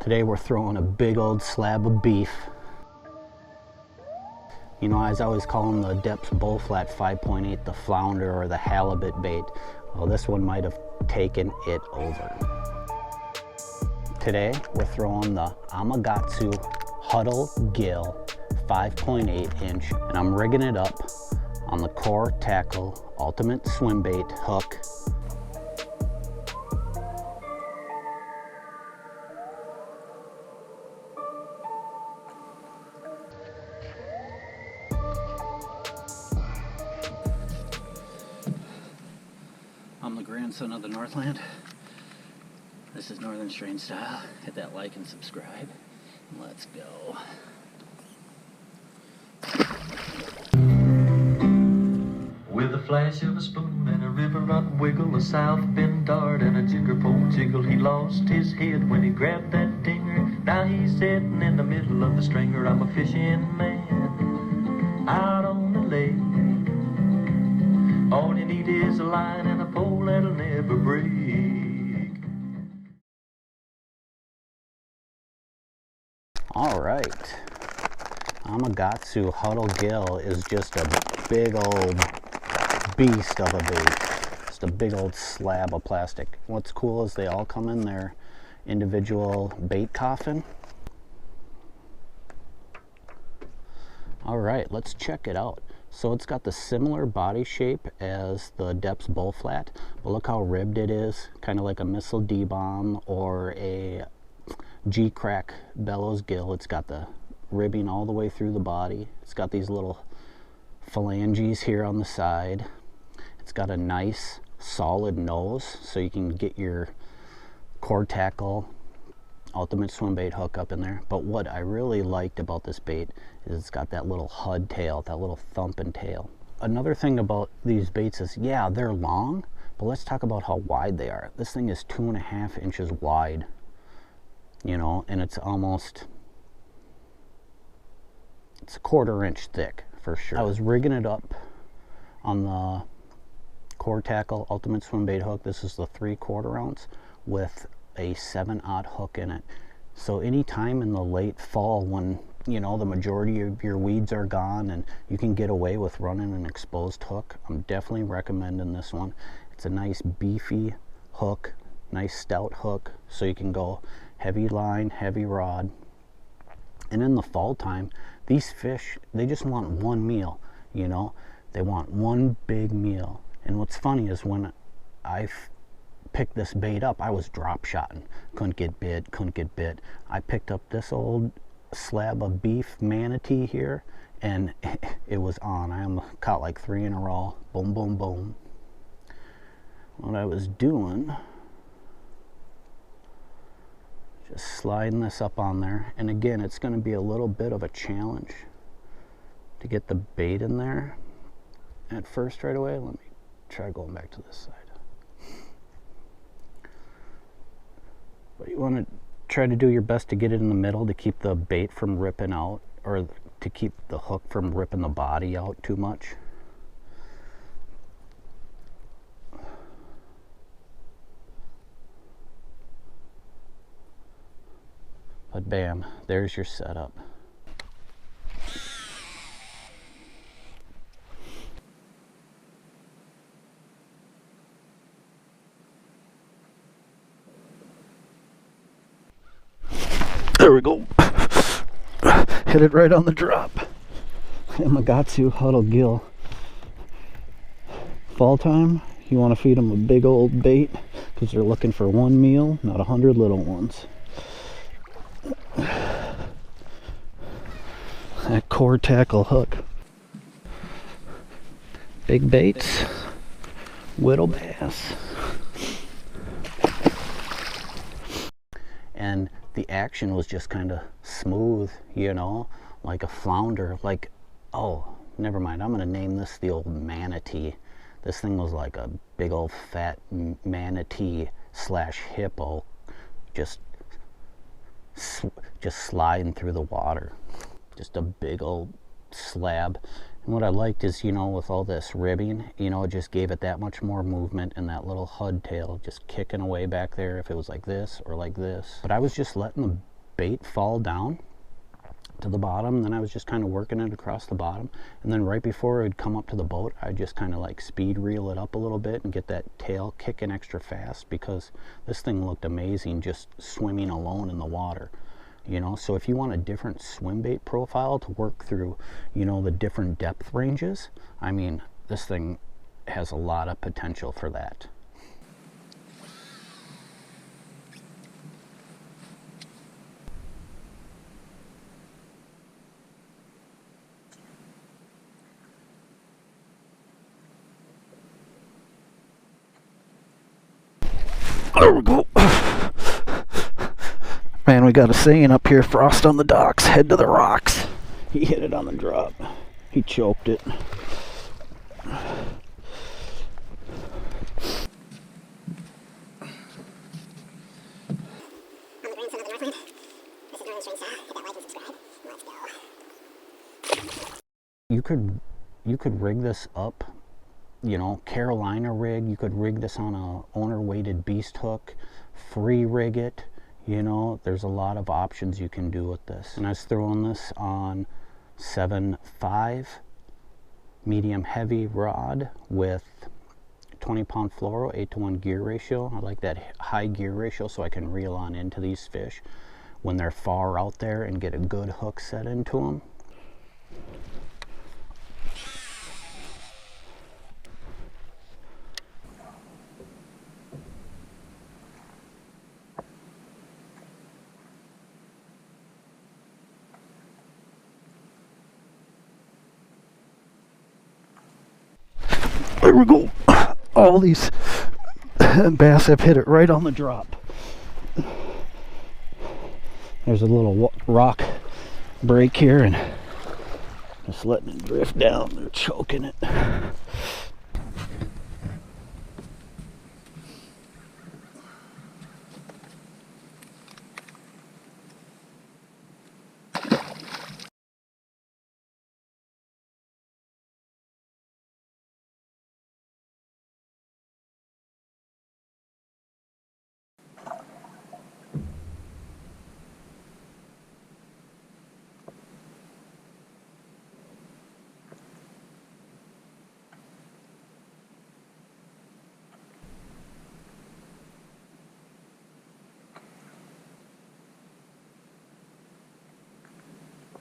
Today we're throwing a big old slab of beef. You know, as I always call them, the Depths Bullflat 5.8, the flounder or the halibut bait. Well, this one might have taken it over. Today we're throwing the Imakatsu Huddle Gill 5.8 inch, and I'm rigging it up on the Core Tackle Ultimate Swimbait hook. I'm the grandson of the Northland. This is Northern Strain Style. Hit that like and subscribe. Let's go. With a flash of a spoon and a river run wiggle, a south bend dart and a jigger pole jiggle, he lost his head when he grabbed that dinger. Now he's sitting in the middle of the stringer. I'm a fishing man out on the lake. All you need is a line and a pole that'll never break. All right, Imakatsu Huddle Gill is just a big old beast of a bait. Just a big old slab of plastic. What's cool is they all come in their individual bait coffin. All right, let's check it out. So it's got the similar body shape as the Depths Bullflat, but look how ribbed it is, kind of like a Missile D-bomb or a G-Crack bellows gill. It's got the ribbing all the way through the body. It's got these little phalanges here on the side. It's got a nice solid nose, so you can get your Core Tackle Ultimate Swimbait hook up in there. But what I really liked about this bait is it's got that little hud tail, that little thumping tail. Another thing about these baits is, yeah, they're long, but let's talk about how wide they are. This thing is 2.5 inches wide, you know, and it's almost, it's a 1/4 inch thick for sure. I was rigging it up on the Core Tackle Ultimate Swimbait hook. This is the 3/4 ounce with a 7/0 hook in it. So anytime in the late fall when, you know, the majority of your weeds are gone and you can get away with running an exposed hook, I'm definitely recommending this one. It's a nice beefy hook, nice stout hook, so you can go heavy line, heavy rod. And in the fall time, these fish, they just want one meal, you know, they want one big meal. And what's funny is when I picked this bait up, I was drop shotting, couldn't get bit. I picked up this old slab of beef manatee here and it was on. I caught like 3 in a row. Boom, boom, boom. What I was doing, just sliding this up on there, and again, it's going to be a little bit of a challenge to get the bait in there at first right away. Let me try going back to this side. But you want to try to do your best to get it in the middle to keep the bait from ripping out, or to keep the hook from ripping the body out too much. But bam, there's your setup. There we go. Hit it right on the drop. Imakatsu Huddle Gill. Fall time, you want to feed them a big old bait because they're looking for one meal, not 100 little ones. That Core Tackle hook. Big baits, whittle bass. And the action was just kind of smooth, you know, like a flounder, like, oh, never mind, I'm going to name this the old manatee. This thing was like a big old fat manatee slash hippo, just sliding through the water. Just a big old slab. And what I liked is, you know, with all this ribbing, you know, it just gave it that much more movement, and that little hud tail just kicking away back there if it was like this or like this. But I was just letting the bait fall down to the bottom. Then I was just kind of working it across the bottom, and then right before it would come up to the boat, I'd just kind of like speed reel it up a little bit and get that tail kicking extra fast, because this thing looked amazing just swimming alone in the water, you know. So if you want a different swim bait profile to work through, you know, the different depth ranges, I mean, this thing has a lot of potential for that. There we go. Man, we got a saying up here, frost on the docks, head to the rocks. He hit it on the drop. He choked it. You could rig this up, you know, Carolina rig. You could rig this on a owner weighted beast hook, free rig it, you know. There's a lot of options you can do with this. And I was throwing this on 7.5 medium heavy rod with 20-pound fluoro, 8-to-1 gear ratio. I like that high gear ratio so I can reel on into these fish when they're far out there and get a good hook set into them. There we go. All these bass have hit it right on the drop. There's a little rock break here, and just letting it drift down. They're choking it.